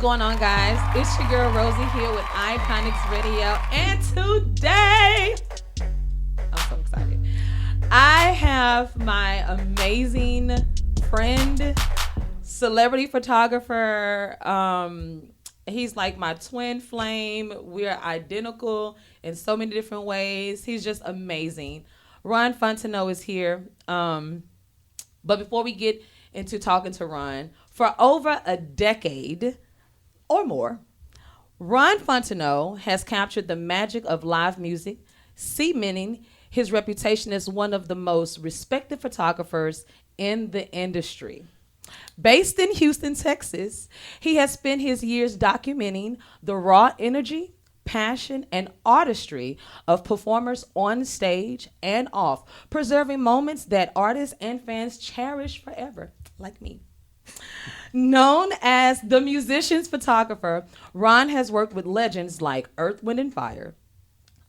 going on, guys? It's your girl Rosii here with Iconix Radio, and today, I'm so excited. I have my amazing friend, celebrity photographer. He's like my twin flame. We're identical in so many different ways. He's just amazing. Ron Fontenot is here. But before we get into talking to Ron, for over a decade or more, Ron Fontenot has captured the magic of live music, cementing his reputation as one of the most respected photographers in the industry. Based in Houston, Texas, he has spent his years documenting the raw energy, passion, and artistry of performers on stage and off, preserving moments that artists and fans cherish forever, like me. Known as the musician's photographer, Ron has worked with legends like Earth, Wind, and Fire,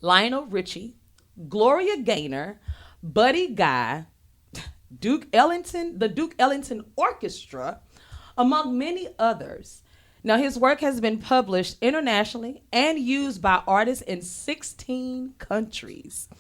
Lionel Richie, Gloria Gaynor, Buddy Guy, Duke Ellington, the Duke Ellington Orchestra, among many others. Now, his work has been published internationally and used by artists in 16 countries,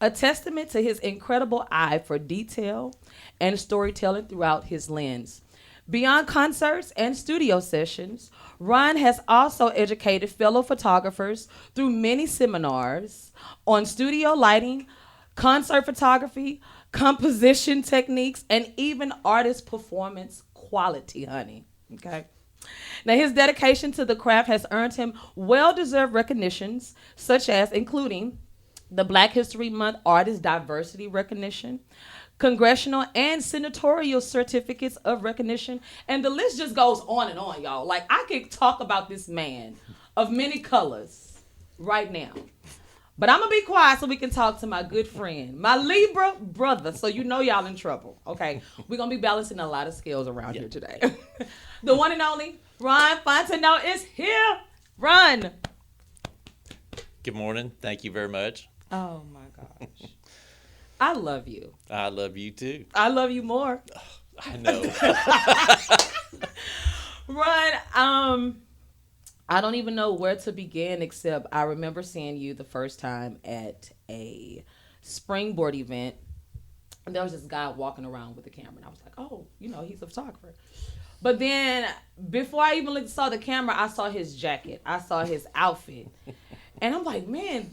a testament to his incredible eye for detail and storytelling throughout his lens. Beyond concerts and studio sessions, Ron has also educated fellow photographers through many seminars on studio lighting, concert photography, composition techniques, and even artist performance quality, honey. Okay. Now, his dedication to the craft has earned him well-deserved recognitions, such as including the Black History Month Artist Diversity Recognition, Congressional and Senatorial certificates of recognition, and the list just goes on and on, y'all. Like, I could talk about this man of many colors right now. But I'm going to be quiet so we can talk to my good friend, my Libra brother, so you know y'all in trouble, okay? We're going to be balancing a lot of scales around here today. The one and only Ron Fontenot is here. Ron. Good morning. Thank you very much. Oh, my gosh. I love you. I love you, too. I love you more. I know. Ron, I don't even know where to begin, except I remember seeing you the first time at a springboard event. And there was this guy walking around with a camera. And I was like, oh, he's a photographer. But then before I even saw the camera, I saw his jacket. I saw his outfit. And I'm like, man,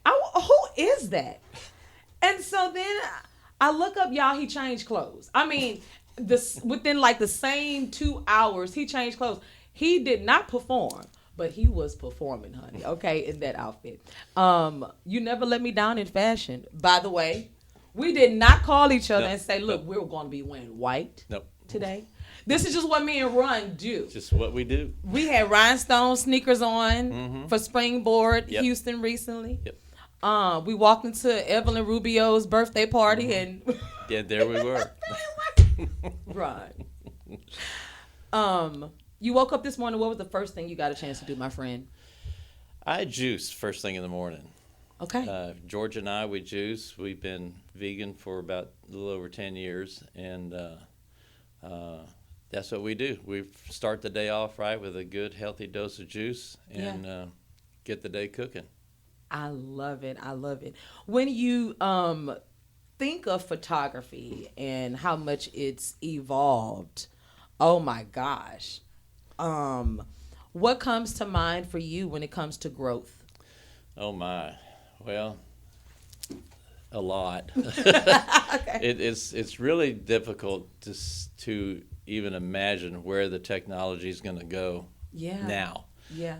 who is that? And so then I look up, y'all, he changed clothes. I mean, within like the same 2 hours, he changed clothes. He did not perform, but he was performing, honey, okay, in that outfit. You never let me down in fashion. By the way, we did not call each other and say, look, we're going to be wearing white today. This is just what me and Ron do. Just what we do. We had rhinestone sneakers on for Springboard Houston recently. Yep. We walked into Evelyn Rubio's birthday party and... Yeah, there we were. Right. You woke up this morning. What was the first thing you got a chance to do, my friend? I juice first thing in the morning. Okay. George and I, we juice. We've been vegan for about a little over 10 years, and that's what we do. We start the day off right with a good, healthy dose of juice and get the day cooking. I love it. I love it. When you think of photography and how much it's evolved, oh my gosh. What comes to mind for you when it comes to growth? Oh my. Well, a lot. Okay. It's really difficult to even imagine where the technology is going to go now. Yeah.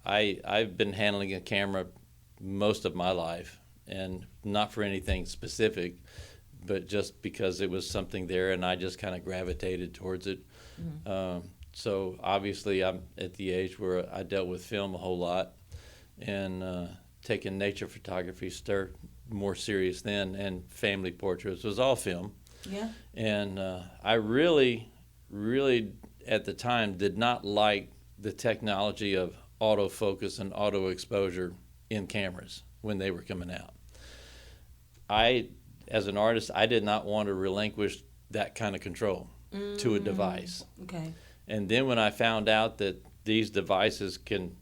I've been handling a camera most of my life, and not for anything specific, but just because it was something there and I just kind of gravitated towards it. Mm-hmm. So obviously I'm at the age where I dealt with film a whole lot, and taking nature photography more serious then, and family portraits was all film. Yeah. And I really, really at the time did not like the technology of autofocus and auto exposure in cameras when they were coming out. As an artist, I did not want to relinquish that kind of control to a device. Okay. And then when I found out that these devices can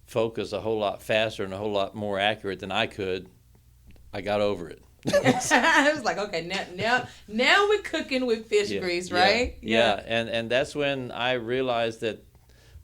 focus a whole lot faster and a whole lot more accurate than I could, I got over it. I was like, okay, now we're cooking with fish grease, right? Yeah. And that's when I realized that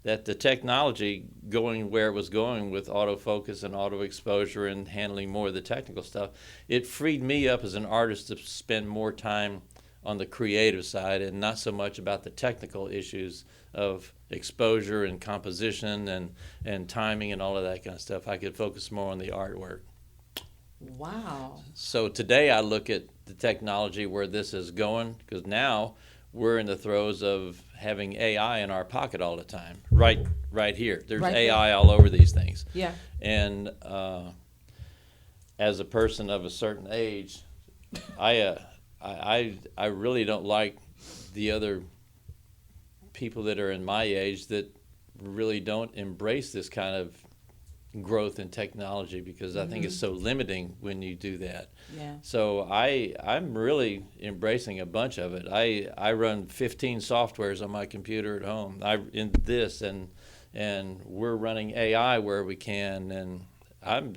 the technology going where it was going with autofocus and auto exposure and handling more of the technical stuff, it freed me up as an artist to spend more time on the creative side and not so much about the technical issues of exposure and composition and timing and all of that kind of stuff. I could focus more on the artwork. Wow. So today I look at the technology where this is going, because now we're in the throes of having AI in our pocket all the time, right here. There's right AI there. all over these things. Yeah. And as a person of a certain age, I really don't like the other people that are in my age that really don't embrace this kind of growth in technology, because I think it's so limiting when you do that. Yeah. So I'm really embracing a bunch of it. I run 15 softwares on my computer at home. And we're running AI where we can, and I'm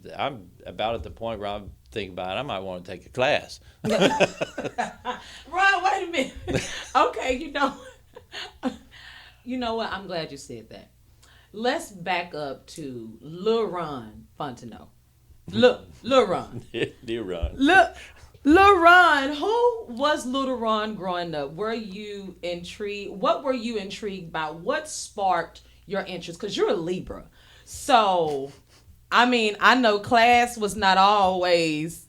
about at the point where I'm thinking about it, I might want to take a class. Ron, wait a minute. Okay, you know what? I'm glad you said that. Let's back up to Lil Ron Fontenot. Lil Ron. Dear Ron. Lil Ron, who was Lil Ron growing up? Were you intrigued? What were you intrigued by? What sparked your interest? Because you're a Libra. So, I mean, I know class was not always...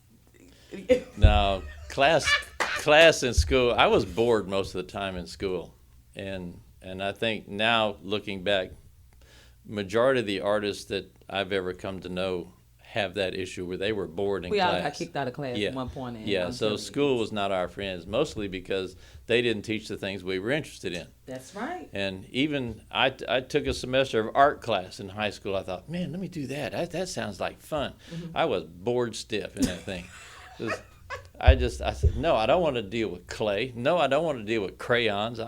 No, class in school, I was bored most of the time in school. And I think now, looking back, majority of the artists that I've ever come to know have that issue where they were bored in class. We all got kicked out of class at one point. So school was not our friends, mostly because they didn't teach the things we were interested in. That's right. And even I took a semester of art class in high school. I thought, man, let me do that. That sounds like fun. I was bored stiff in that thing. I said, no, I don't want to deal with clay. No, I don't want to deal with crayons.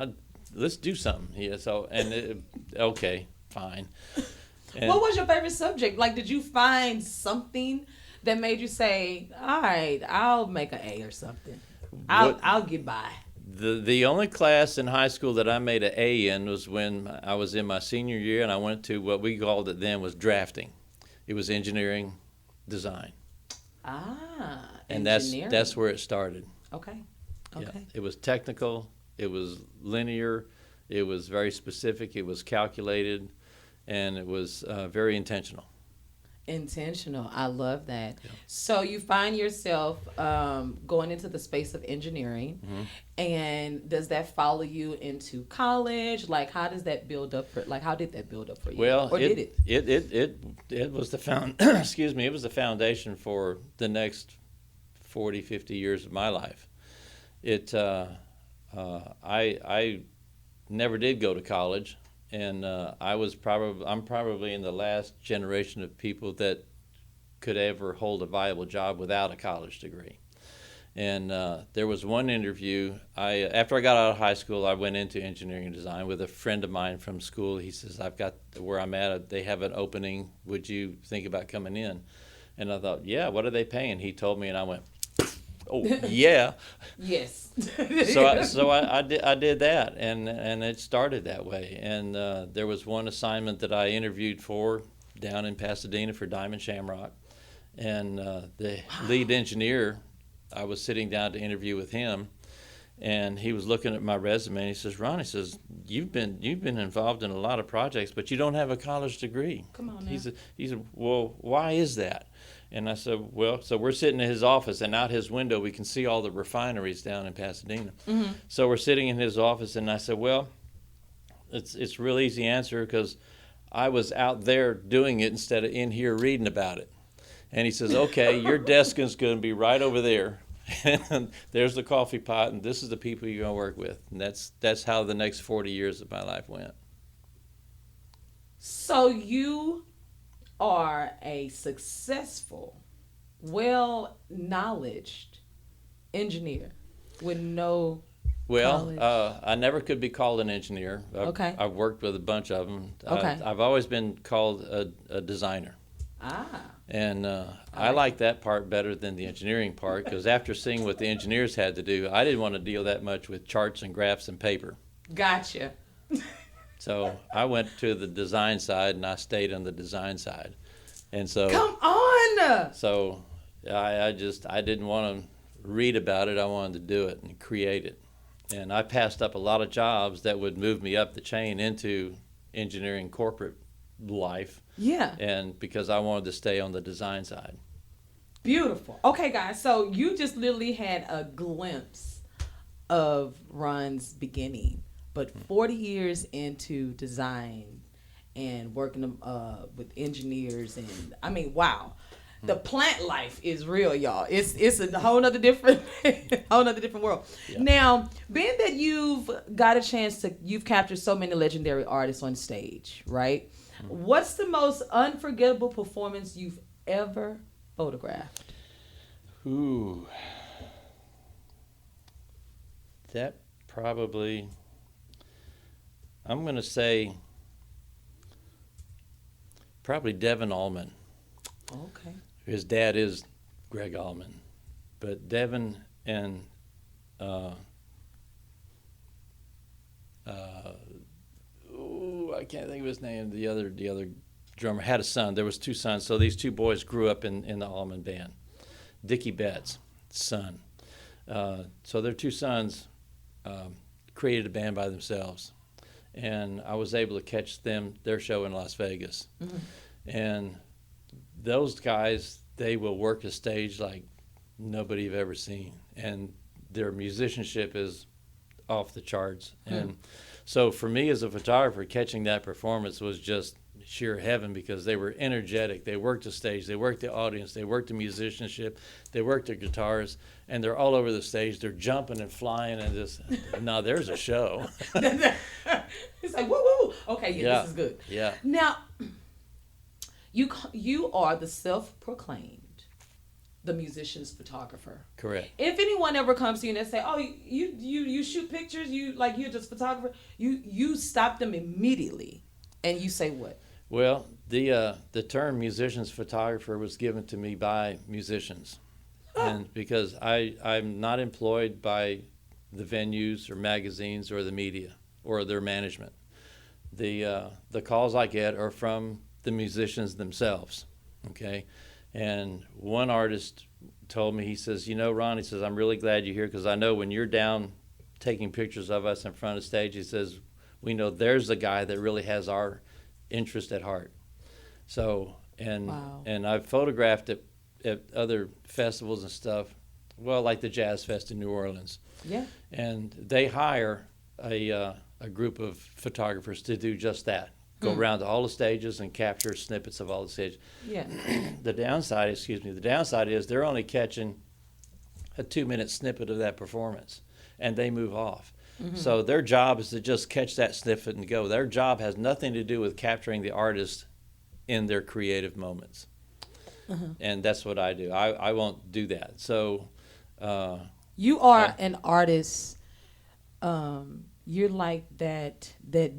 Let's do something. Yeah. So, okay, fine. And what was your favorite subject? Like, did you find something that made you say, all right, I'll make an A or something. I'll get by. The only class in high school that I made an A in was when I was in my senior year, and I went to what we called it then was drafting. It was engineering design. And engineering. that's where it started. Okay. Yeah. It was technical. It was linear. It was very specific. It was calculated. And it was very intentional. Intentional. I love that. Yeah. So you find yourself going into the space of engineering. And does that follow you into college? Like, how does that build up for? Like, how did that build up for you? Well, did it? It was the excuse me. It was the foundation for the next 40, 50 years of my life. I never did go to college. And I'm probably in the last generation of people that could ever hold a viable job without a college degree. And there was one interview. After I got out of high school, I went into engineering and design with a friend of mine from school. He says, I've got where I'm at, they have an opening. Would you think about coming in? And I thought, yeah, what are they paying? He told me, and I went, oh, yeah. Yes. So I did that, and it started that way. And there was one assignment that I interviewed for down in Pasadena for Diamond Shamrock. And the lead engineer, I was sitting down to interview with him, and he was looking at my resume, and he says, Ron, he says, you've been involved in a lot of projects, but you don't have a college degree. Come on now. He said, well, why is that? And I said, well, so we're sitting in his office, and out his window we can see all the refineries down in Pasadena. So we're sitting in his office, and I said, well, it's a real easy answer because I was out there doing it instead of in here reading about it. And he says, okay, your desk is going to be right over there. And there's the coffee pot, and this is the people you're going to work with. And that's how the next 40 years of my life went. So you are a successful, well-knowledged engineer with no Well, college? I never could be called an engineer. Okay. I've worked with a bunch of them. Okay. I've always been called a designer. Ah. And I like that part better than the engineering part, because after seeing what the engineers had to do, I didn't want to deal that much with charts and graphs and paper. Gotcha. So I went to the design side, and I stayed on the design side. And so, Come on. so I didn't want to read about it. I wanted to do it and create it. And I passed up a lot of jobs that would move me up the chain into engineering corporate life. Yeah. And because I wanted to stay on the design side. Beautiful. Okay, guys. So you just literally had a glimpse of Ron's beginning, but 40 years into design and working with engineers, and I mean, wow. The plant life is real, y'all. It's a whole nother different world. Yeah. Now, being that you've got a chance you've captured so many legendary artists on stage, right? Mm-hmm. What's the most unforgettable performance you've ever photographed? Ooh, that probably, I'm going to say, probably Devin Allman. Okay. His dad is Greg Allman, but Devin and I can't think of his name. The other drummer had a son. There was two sons, so these two boys grew up in the Allman Band. Dickie Betts' son. So their two sons created a band by themselves, and I was able to catch their show in Las Vegas, mm-hmm. and those guys, they will work a stage like nobody you've ever seen, and their musicianship is off the charts. And so for me as a photographer, catching that performance was just sheer heaven, because they were energetic. They worked the stage, they worked the audience, they worked the musicianship, they worked their guitars, and they're all over the stage. They're jumping and flying, and just, now there's a show. It's like, woo, woo. Okay, yeah, this is good. Yeah. Now, you are the self-proclaimed, the musician's photographer. Correct. If anyone ever comes to you and they say, "Oh, you shoot pictures, you're just a photographer," you stop them immediately, and you say what? Well, the term musician's photographer was given to me by musicians, and because I'm not employed by the venues or magazines or the media or their management. The calls I get are from the musicians themselves, okay? And one artist told me, he says, Ron, he says, I'm really glad you're here, because I know when you're down taking pictures of us in front of stage, he says, we know there's the guy that really has our interest at heart. So, Wow. And I've photographed at other festivals and stuff, well, like the Jazz Fest in New Orleans. Yeah. And they hire a group of photographers to do just that. Go around to all the stages and capture snippets of all the stages. Yeah. The downside is they're only catching a 2-minute snippet of that performance, and they move off. Mm-hmm. So their job is to just catch that snippet and go. Their job has nothing to do with capturing the artist in their creative moments. Mm-hmm. And that's what I do. I won't do that. So you are an artist. You're like that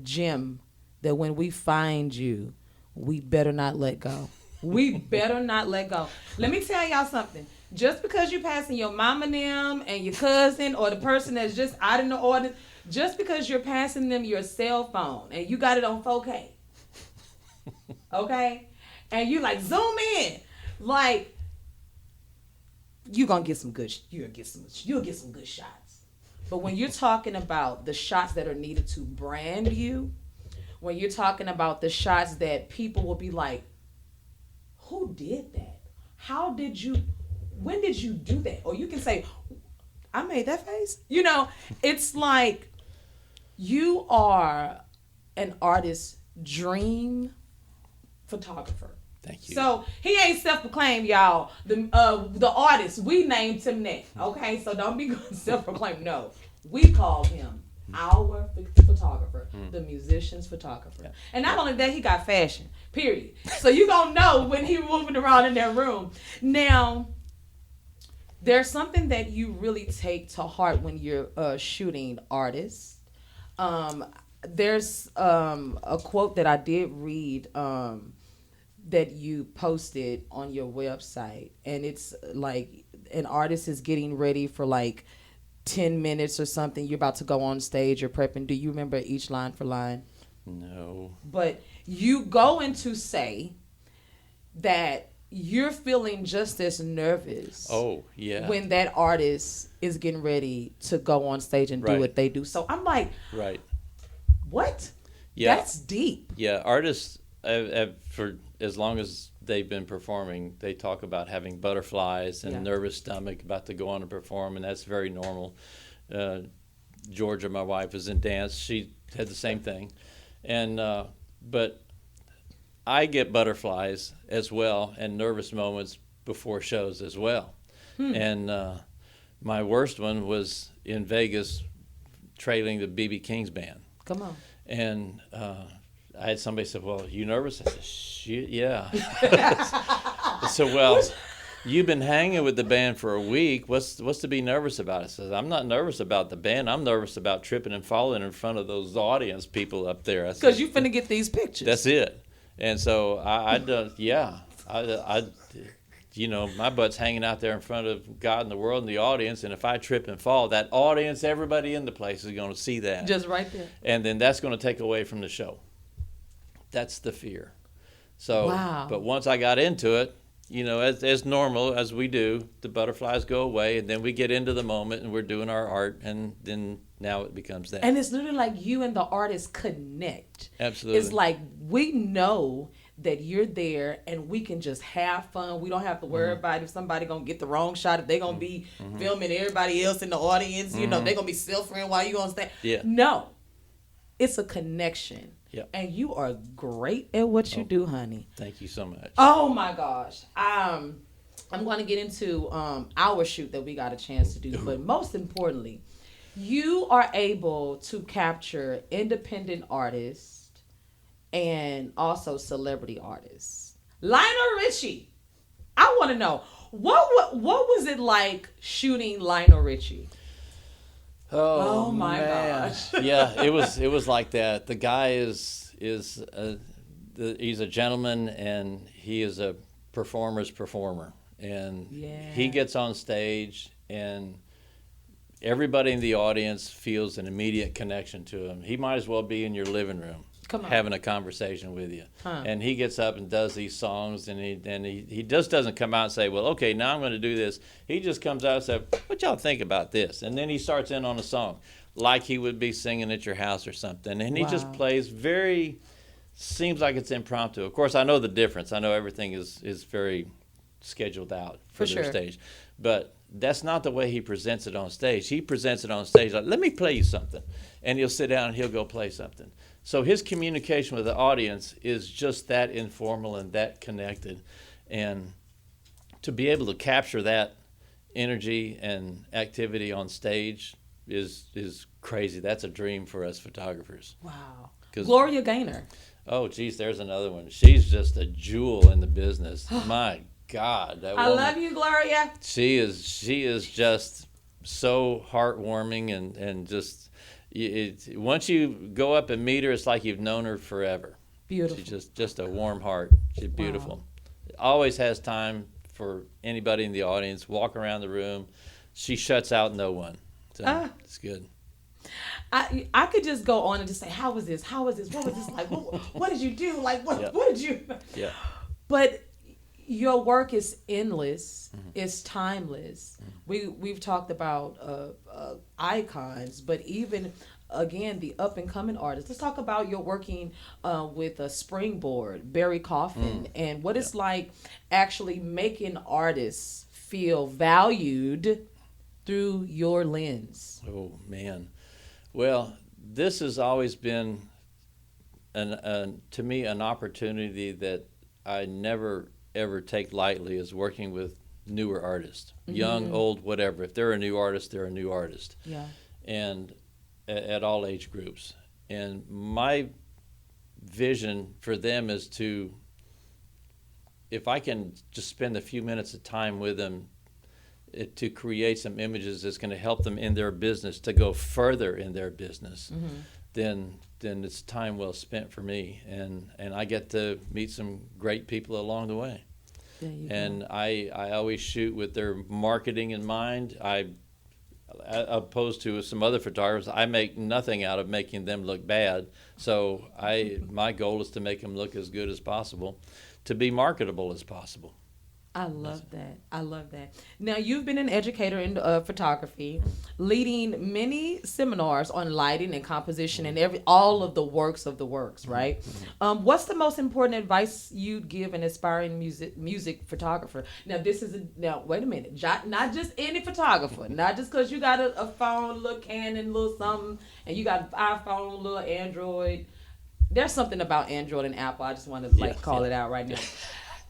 gem that when we find you, we better not let go. We better not let go. Let me tell y'all something. Just because you're passing your mom and them and your cousin or the person that's just out in the audience, just because you're passing them your cell phone and you got it on 4K, okay? And you like zoom in, like you'll get some good shots. But when you're talking about the shots that are needed to brand you, when you're talking about the shots that people will be like, who did that? When did you do that? Or you can say, I made that face. It's like you are an artist's dream photographer. Thank you. So he ain't self-proclaimed, y'all. The artist, we named him that. Okay, so don't be self-proclaimed. No, we call him our photographer, the musician's photographer. Yeah. And not only that, he got fashion, period. So you gonna know when he moving around in that room. Now, there's something that you really take to heart when you're shooting artists. There's a quote that I did read that you posted on your website, and it's like an artist is getting ready for like 10 minutes or something. You're about to go on stage, you're prepping. Do you remember each line for line? No. But you go into say that you're feeling just as nervous. Oh, yeah. When that artist is getting ready to go on stage and do what they do. So I'm like, right. What? Yeah. That's deep. Yeah, artists have, for as long as they've been performing, they talk about having butterflies and nervous stomach about to go on and perform, and that's very normal. Georgia, my wife, is in dance. She had the same thing. And but I get butterflies as well and nervous moments before shows as well. And my worst one was in Vegas trailing the B.B. King's band. Come on. And I had somebody say, well, you nervous? I said, shit, yeah. So, well, you've been hanging with the band for a week. What's to be nervous about? I said, I'm not nervous about the band. I'm nervous about tripping and falling in front of those audience people up there. Because you finna get these pictures. That's it. And so I you know, my butt's hanging out there in front of God and the world and the audience, and if I trip and fall, that audience, everybody in the place is going to see that. Just right there. And then that's going to take away from the show. That's the fear. So, but once I got into it, you know, as normal as we do, the butterflies go away, and then we get into the moment, and we're doing our art, and then now it becomes that. And it's literally like you and the artist connect. Absolutely. It's like we know that you're there, and we can just have fun. We don't have to worry about if somebody gonna get the wrong shot, if they're gonna be filming everybody else in the audience. You know, they're gonna be self-reading while you on stage. Yeah. No, it's a connection. Yeah. And you are great at what you do, honey. Thank you so much. Oh my gosh. I'm going to get into our shoot that we got a chance to do, but most importantly, you are able to capture independent artists and also celebrity artists. Lionel Richie. I want to know what was it like shooting Lionel Richie? Oh my gosh. Yeah, it was like that. The guy he's a gentleman, and he is a performer's performer. And he gets on stage, and everybody in the audience feels an immediate connection to him. He might as well be in your living room having a conversation with you. And he gets up and does these songs, and he just doesn't come out and say, well, okay, now I'm going to do this. He just comes out and says, what y'all think about this? And then he starts in on a song like he would be singing at your house or something. And he just plays seems like it's impromptu. Of course, I know the difference. I know everything is very scheduled out for their stage. But that's not the way he presents it on stage. He presents it on stage like, let me play you something. And he'll sit down and he'll go play something. So his communication with the audience is just that informal and that connected. And to be able to capture that energy and activity on stage is crazy. That's a dream for us photographers. Wow. Gloria Gaynor. Oh, geez, there's another one. She's just a jewel in the business. My God. That woman, love you, Gloria. She is just so heartwarming and just... once you go up and meet her, it's like you've known her forever. Beautiful. She's just a warm heart. She's beautiful. Always has time for anybody in the audience. Walk around the room. She shuts out no one. So it's good. I could just go on and just say, how was this? What was this like? What did you do? Like, what did you... Yeah. But your work is endless. It's timeless. We've talked about icons, but even again the up and coming artists. Let's talk about your working with a Springboard, Barry Coffin, and what it's like actually making artists feel valued through your lens. Oh man, well, this has always been to me an opportunity that I never ever take lightly, is working with newer artists, young, old, whatever. If they're a new artist, they're a new artist. Yeah. And at all age groups. And my vision for them is to, if I can just spend a few minutes of time with them, to create some images that's going to help them in their business to go further in their business, then it's time well spent for me, and I get to meet some great people along the way. And I always shoot with their marketing in mind. Opposed to some other photographers, I make nothing out of making them look bad. So my goal is to make them look as good as possible, to be marketable as possible. I love that. I love that. Now, you've been an educator in photography, leading many seminars on lighting and composition and all of the works of the works, right? What's the most important advice you'd give an aspiring music photographer? Now, wait a minute. Not just any photographer. Not just because you got a phone, little Canon, little something, and you got an iPhone, little Android. There's something about Android and Apple. I just want to call it out right now.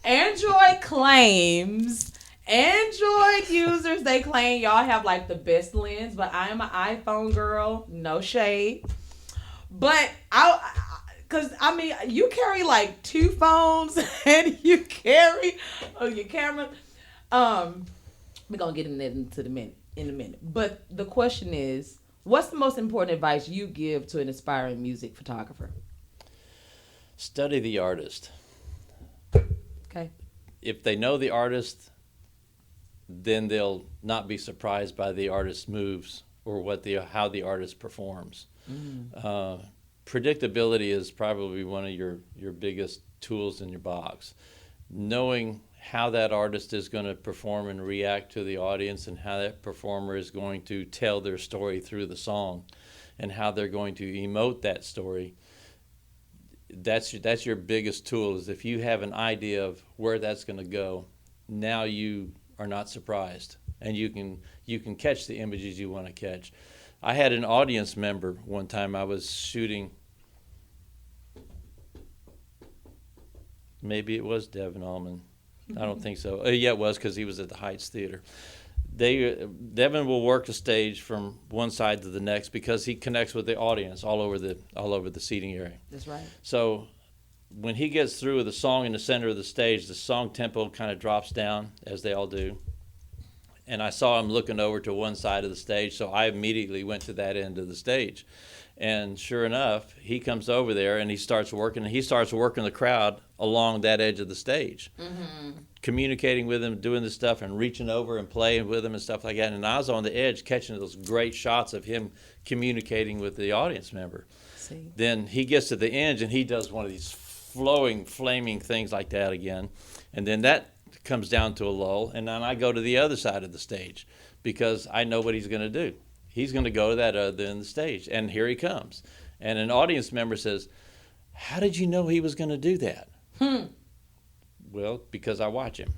Android claims, Android users, they claim y'all have like the best lens, but I am an iPhone girl, no shade. But you carry like 2 phones and you carry your camera. We're gonna get into in a minute. But the question is, what's the most important advice you give to an aspiring music photographer? Study the artist. Okay. If they know the artist, then they'll not be surprised by the artist's moves or how the artist performs. Predictability is probably one of your biggest tools in your box. Knowing how that artist is going to perform and react to the audience, and how that performer is going to tell their story through the song, and how they're going to emote that story. That's your biggest tool. Is if you have an idea of where that's going to go, now you are not surprised, and you can catch the images you want to catch. I had an audience member one time. I was shooting. Maybe it was Devin Allman. I don't think so. Yeah, it was, because he was at the Heights Theater. Devin will work the stage from one side to the next because he connects with the audience all over the seating area. That's right. So when he gets through with the song in the center of the stage, the song tempo kind of drops down, as they all do. And I saw him looking over to one side of the stage, so I immediately went to that end of the stage. And sure enough, he comes over there and he starts working the crowd along that edge of the stage, communicating with him, doing this stuff, and reaching over and playing with him and stuff like that. And I was on the edge catching those great shots of him communicating with the audience member. Then he gets to the end and he does one of these flowing, flaming things like that again. And then that comes down to a lull. And then I go to the other side of the stage because I know what he's going to do. He's going to go to that other end of the stage, and here he comes. And an audience member says, "How did you know he was going to do that?" Well, because I watch him.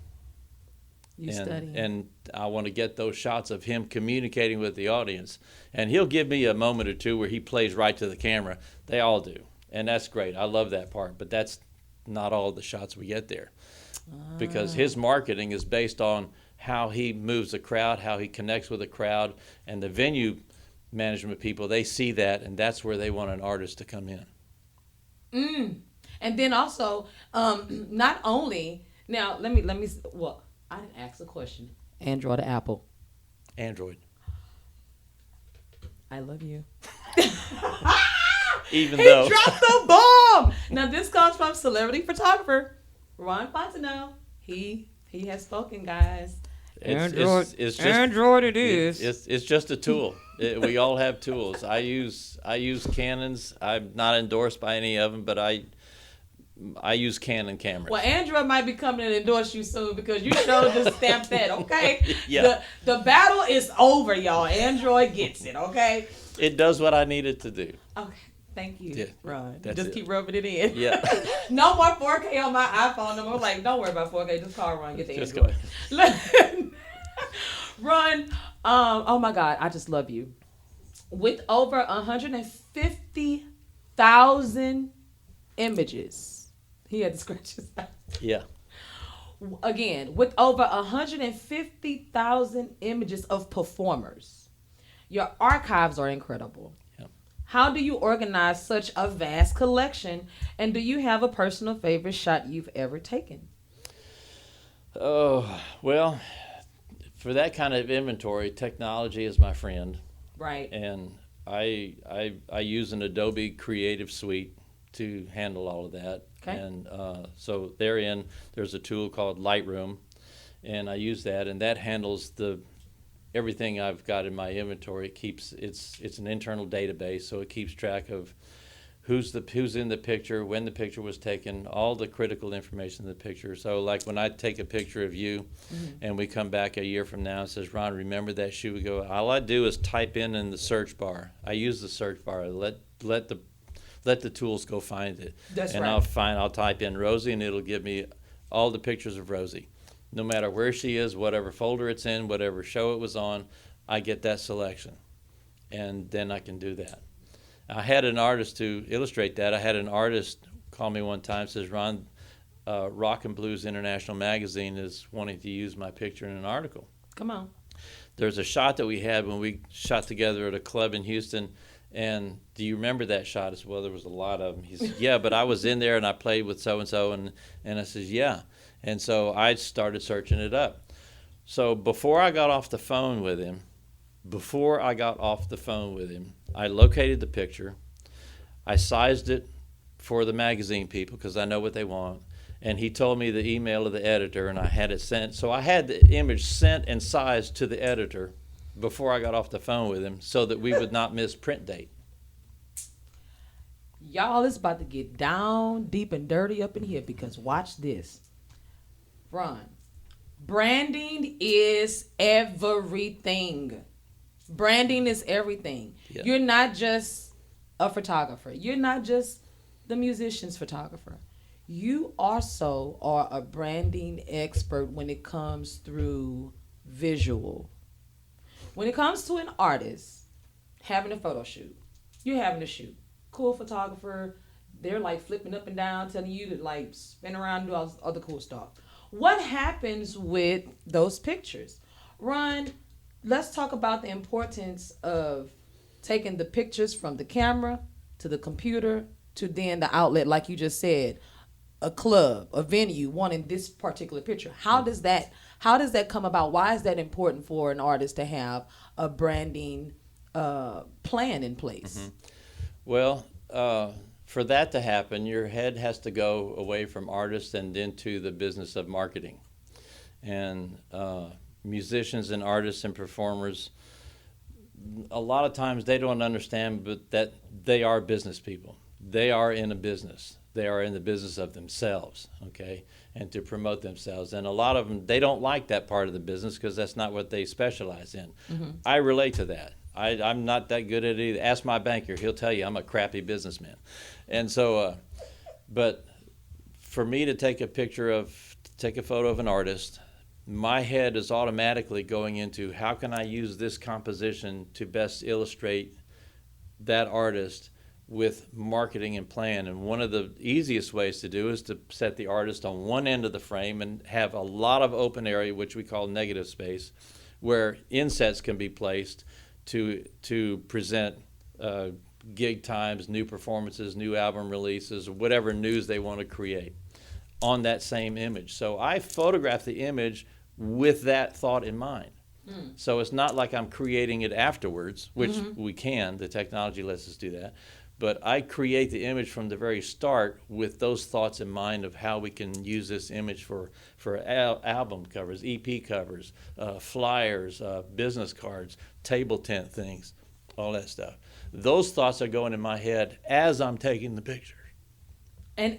You study him. And I want to get those shots of him communicating with the audience. And he'll give me a moment or two where he plays right to the camera. They all do. And that's great. I love that part. But that's not all the shots we get there. Because his marketing is based on how he moves the crowd, how he connects with the crowd, and the venue management people, they see that, and that's where they want an artist to come in. And then also, not only, now let me, well, I didn't ask a question. Android or Apple? Android. I love you. Even he though. dropped the bomb. Now this comes from celebrity photographer Ron Fontenot. He has spoken, guys. Android. It's just, Android. It is. It's just a tool. We all have tools. I use Canons. I'm not endorsed by any of them, but I use Canon cameras. Well, Android might be coming to endorse you soon because you showed the stamp that. Okay. Yeah. The battle is over, y'all. Android gets it. Okay. It does what I need it to do. Okay. Thank you, Yeah, Ron. that's Just it. keep rubbing it in. Yeah. No more 4K on my iPhone. I'm like, don't worry about 4K. Just call Ron. Get the Just Android. Ron, oh my God, I just love you. With over 150,000 images. He had to scratch his eye. Yeah. Again, with over 150,000 images of performers. Your archives are incredible. How do you organize such a vast collection? And do you have a personal favorite shot you've ever taken? Oh, well, for that kind of inventory, technology is my friend. Right. And I use an Adobe Creative Suite to handle all of that. Okay. And so therein, there's a tool called Lightroom, and I use that, and that handles everything I've got in my inventory. It's an internal database, so it keeps track of who's in the picture, when the picture was taken, all the critical information in the picture. So like when I take a picture of you and we come back a year from now and says, Ron, remember that shoot? We go, all I do is type in the search bar. I use the search bar. Let the tools go find it. That's and right. I'll type in Rosii, and it'll give me all the pictures of Rosii. No matter where she is, whatever folder it's in, whatever show it was on, I get that selection. And then I can do that. I had an artist to illustrate that. I had an artist call me one time, says, Ron, Rock and Blues International Magazine is wanting to use my picture in an article. Come on. There's a shot that we had when we shot together at a club in Houston, and do you remember that shot? I said, well, there was a lot of them. He said, yeah, but I was in there and I played with so-and-so, and I says, yeah. And so I started searching it up. So before I got off the phone with him, I located the picture. I sized it for the magazine people because I know what they want. And he told me the email of the editor, and I had it sent. So I had the image sent and sized to the editor before I got off the phone with him so that we would not miss print date. Y'all, it's about to get down, deep, and dirty up in here because watch this. Ron, branding is everything. Branding is everything. Yeah. You're not just a photographer. You're not just the musician's photographer. You also are a branding expert when it comes through visual. When it comes to an artist having a photo shoot, you're having a shoot. Cool photographer, they're like flipping up and down, telling you to like spin around and do all this other cool stuff. What happens with those pictures? Ron, let's talk about the importance of taking the pictures from the camera to the computer to then the outlet, like you just said, a club, a venue wanting this particular picture. How does that come about? Why is that important for an artist to have a branding plan in place? Mm-hmm. Well, for that to happen, your head has to go away from artists and into the business of marketing. And musicians and artists and performers, a lot of times they don't understand, but that they are business people. They are in a business. They are in the business of themselves, okay, and to promote themselves. And a lot of them, they don't like that part of the business because that's not what they specialize in. Mm-hmm. I relate to that. I'm not that good at it either. Ask my banker. He'll tell you I'm a crappy businessman. And so, but for me to take a photo of an artist, my head is automatically going into how can I use this composition to best illustrate that artist with marketing and plan. And one of the easiest ways to do is to set the artist on one end of the frame and have a lot of open area, which we call negative space, where insets can be placed to present gig times, new performances, new album releases, whatever news they want to create on that same image. So I photograph the image with that thought in mind. Mm. So it's not like I'm creating it afterwards, which we can. The technology lets us do that. But I create the image from the very start with those thoughts in mind of how we can use this image for album covers, EP covers, flyers, business cards, table tent things, all that stuff. Those thoughts are going in my head as I'm taking the picture. And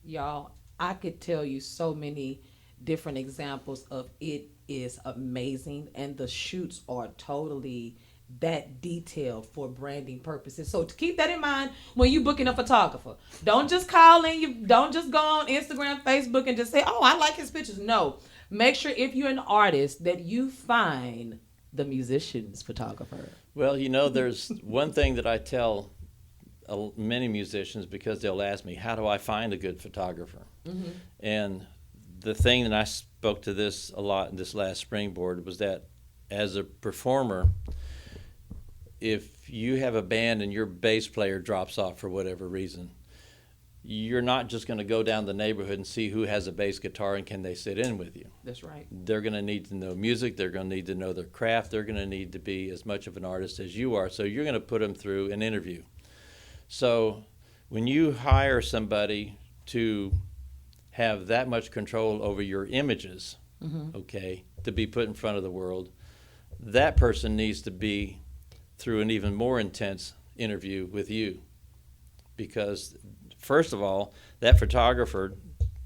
y'all, I could tell you so many different examples of it is amazing, and the shoots are totally that detailed for branding purposes. So to keep that in mind when you booking a photographer. Don't just call in, you don't just go on Instagram, Facebook and just say, oh, I like his pictures. No. Make sure if you're an artist that you find the musician's photographer. Well, there's one thing that I tell many musicians because they'll ask me, how do I find a good photographer? Mm-hmm. And the thing that I spoke to this a lot in this last springboard was that as a performer, if you have a band and your bass player drops off for whatever reason, you're not just going to go down the neighborhood and see who has a bass guitar and can they sit in with you. That's right. They're going to need to know music. They're going to need to know their craft. They're going to need to be as much of an artist as you are. So you're going to put them through an interview. So when you hire somebody to have that much control over your images, okay, to be put in front of the world, that person needs to be through an even more intense interview with you. Because first of all, that photographer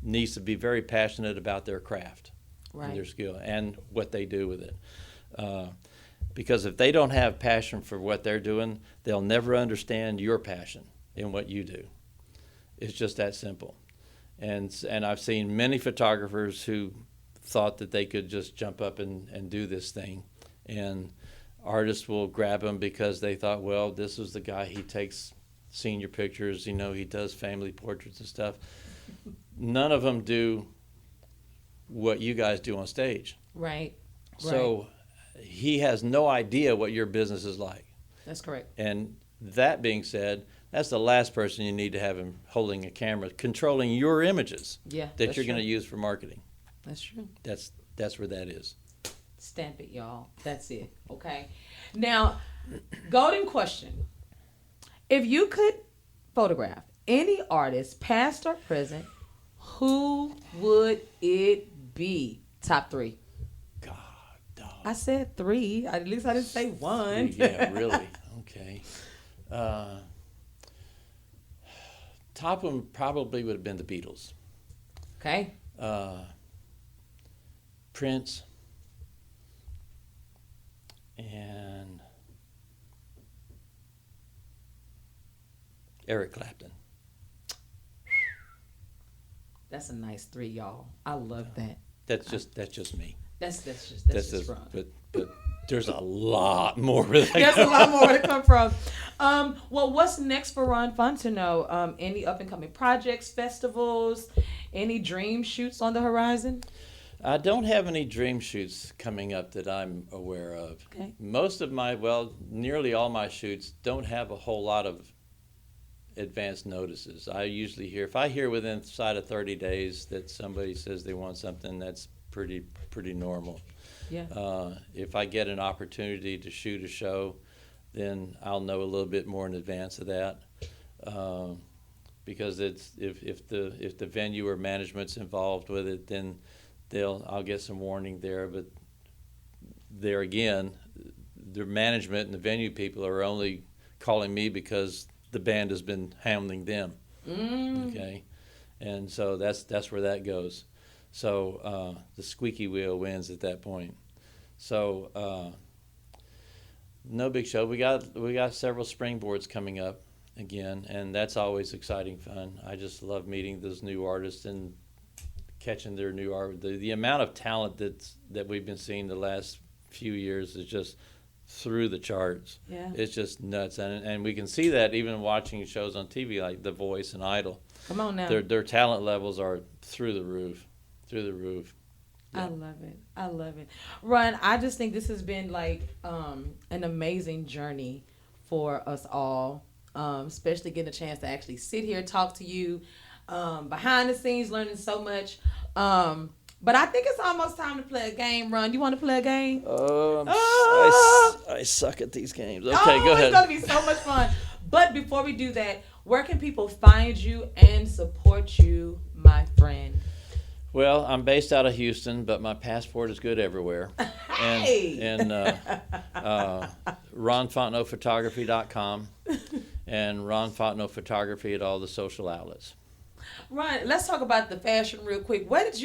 needs to be very passionate about their craft, and their skill, and what they do with it. Because if they don't have passion for what they're doing, they'll never understand your passion in what you do. It's just that simple. And I've seen many photographers who thought that they could just jump up and do this thing, and artists will grab them because they thought, well, this is the guy, he takes senior pictures, he does family portraits and stuff. None of them do what you guys do on stage. Right. So he has no idea what your business is like. That's correct. And that being said, that's the last person you need to have him holding a camera, controlling your images that you're going to use for marketing. That's true. That's where that is. Stamp it, y'all. That's it. Okay. Now, golden question. If you could photograph any artist, past or present, who would it be? Top 3. God, dog. I said 3. At least I didn't say 1. Yeah, really. Okay. Top one probably would have been the Beatles. Okay. Prince. And Eric Clapton. That's a nice 3, y'all. I love that. That's just me. That's just Ron. But there's a lot more where that There's a lot more where to come from. Well, what's next for Ron Fontenot? Any up and coming projects, festivals, any dream shoots on the horizon? I don't have any dream shoots coming up that I'm aware of. Okay. Most of nearly all my shoots don't have a whole lot of advance notices. I usually hear, if I hear within inside of 30 days that somebody says they want something, that's pretty normal. Yeah. If I get an opportunity to shoot a show, then I'll know a little bit more in advance of that. Because it's if the venue or management's involved with it, then I'll get some warning there. But there again, the management and the venue people are only calling me because the band has been handling them. Okay, and so that's where that goes. So the squeaky wheel wins at that point. So no big show. We got several springboards coming up again, and that's always exciting fun. I just love meeting those new artists and catching their new art. The amount of talent that we've been seeing the last few years is just through the charts. Yeah. It's just nuts, and we can see that even watching shows on TV like The Voice and Idol. Come on now. Their talent levels are through the roof. Yeah. I love it. Ron, I just think this has been like an amazing journey for us all, especially getting a chance to actually sit here, talk to you, behind the scenes, learning so much. But I think it's almost time to play a game, Ron. You want to play a game? I suck at these games. Okay, go ahead. It's going to be so much fun. But before we do that, where can people find you and support you, my friend? Well, I'm based out of Houston, but my passport is good everywhere. Hey! And RonFontenotPhotography.com and Ron Fontenot Photography at all the social outlets. Ron, let's talk about the fashion real quick. Let's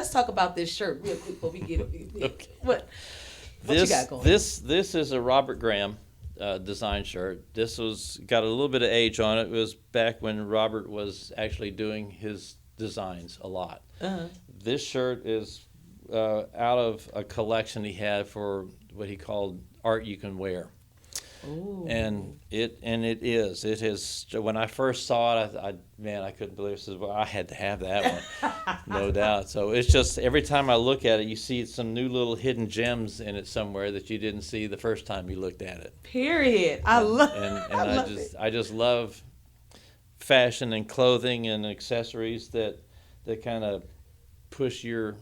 talk about this shirt real quick before we get Okay. What you got going? This is a Robert Graham design shirt. This got a little bit of age on it. It was back when Robert was actually doing his designs a lot. Uh-huh. This shirt is out of a collection he had for what he called art you can wear. Ooh. And it is. When I first saw it, I couldn't believe it. Well, I had to have that one, no doubt. So it's just every time I look at it, you see some new little hidden gems in it somewhere that you didn't see the first time you looked at it. Period. I love it. I just love fashion and clothing and accessories that kind of push your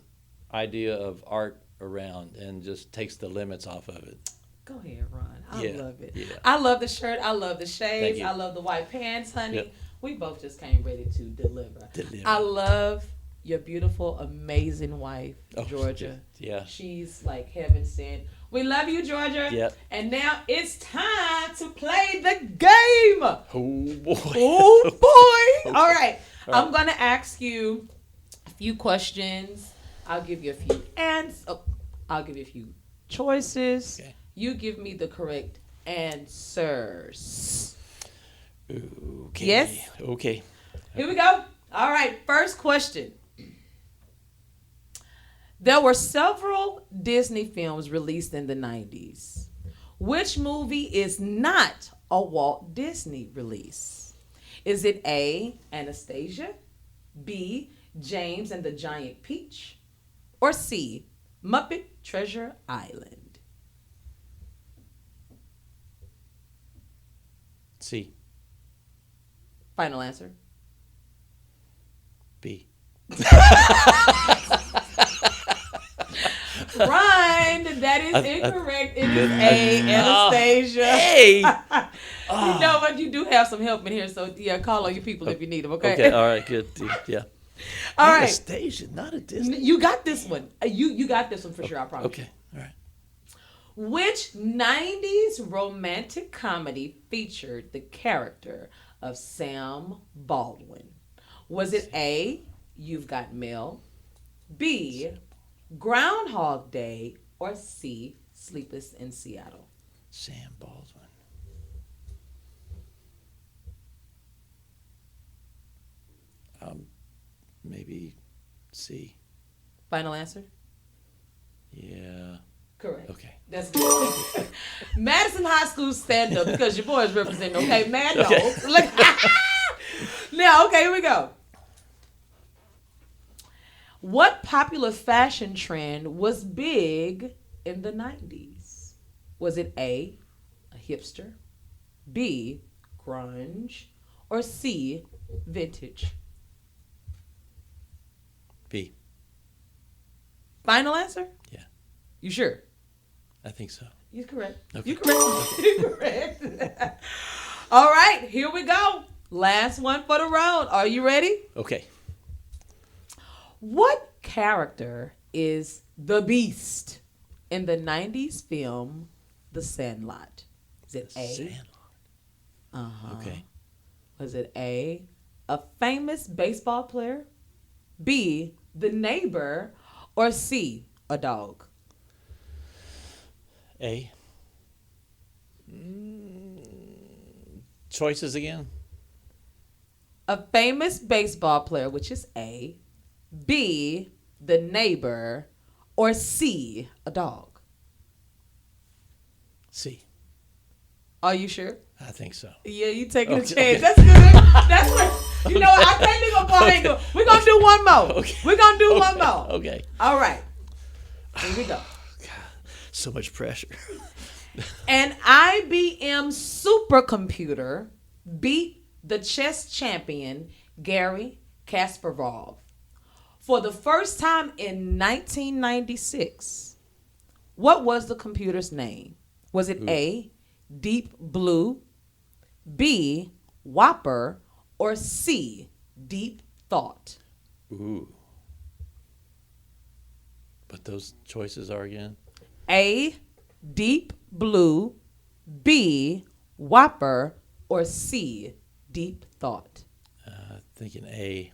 idea of art around and just takes the limits off of it. Go ahead, Ron. I love it. Yeah. I love the shirt. I love the shades. You. I love the white pants, honey. Yep. We both just came ready to deliver. I love your beautiful, amazing wife, Georgia. Yeah. She's like heaven sent. We love you, Georgia. Yep. And now it's time to play the game. Oh, boy. Oh, boy. Okay. All right. I'm going to ask you a few questions. I'll give you a few answers. Oh, I'll give you a few choices. Okay. You give me the correct answers. Okay. Yes? Okay. Here we go. All right. First question. There were several Disney films released in the 90s. Which movie is not a Walt Disney release? Is it A, Anastasia, B, James and the Giant Peach, or C, Muppet Treasure Island? C. Final answer. B. Ryan, that is incorrect. It is A, Anastasia. A. You know what? You do have some help in here, so yeah, call on your people if you need them. Okay. Okay. All right. Good. Yeah. All right. Anastasia, not a Disney. You got this one. You got this one for sure. I promise. Okay. All right. Which 90s romantic comedy featured the character of Sam Baldwin? Was it A, You've Got Mail, B, Groundhog Day, or C, Sleepless in Seattle? Sam Baldwin. Maybe C. Final answer? Yeah. Correct. Okay. That's good. Madison High School stand up because your boy is representing, okay? Mad Okay. knows. Look. Now, okay, here we go. What popular fashion trend was big in the 90s? Was it A, a hipster, B, grunge, or C, vintage? B. Final answer? Yeah. You sure? I think so. You're correct. Okay. You're correct. You're correct. All right, here we go. Last one for the round. Are you ready? Okay. What character is the Beast in the 90s film The Sandlot? Is it A? Sandlot. Uh-huh. Okay. Was it A, a famous baseball player, B, the neighbor, or C, a dog? A. Choices again? A famous baseball player, which is A, B, the neighbor, or C, a dog? C. Are you sure? I think so. Yeah, you taking a chance. Okay. That's good. That's what, you know what? I can't even go ahead. We're going to do one more. Okay. We're going to do one more. Okay. All right. Here we go. God, so much pressure. An IBM supercomputer beat the chess champion Garry Kasparov for the first time in 1996. What was the computer's name? Was it A, Deep Blue, B, Whopper, or C, Deep Thought? Ooh. But those choices are again? A, Deep Blue, B, Whopper, or C, Deep Thought? Thinking A.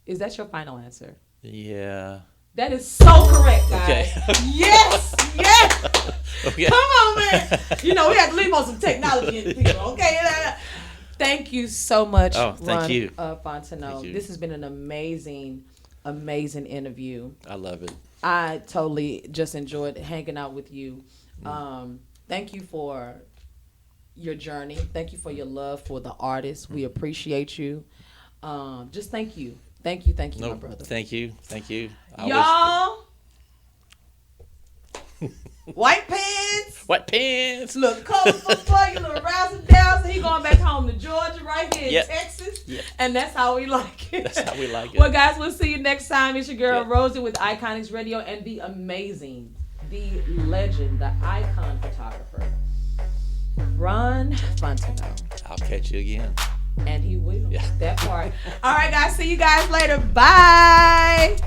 Is that your final answer? Yeah. That is so correct, guys. Okay. Yes, yes. Okay. Come on, man. You know, we have to leave on some technology in people, okay? Thank you so much, Oh, thank Ron you. Fontenot. Thank you. This has been an amazing, amazing interview. I love it. I totally just enjoyed hanging out with you. Thank you for your journey. Thank you for your love for the artists. We appreciate you. Just thank you. Thank you, my brother. Thank you. Thank you. Y'all, white pants. White pants. Look colorful for you, little razzle dazzle. He going back home to Georgia, right here in Yep. Texas. And that's how we like it. That's how we like it. Well, guys, we'll see you next time. It's your girl, Yeah. Rosii, with Iconix Radio, and the amazing, the legend, the icon photographer, Ron Fontenot. I'll catch you again. And he will. Yeah. That part. All right, guys. See you guys later. Bye.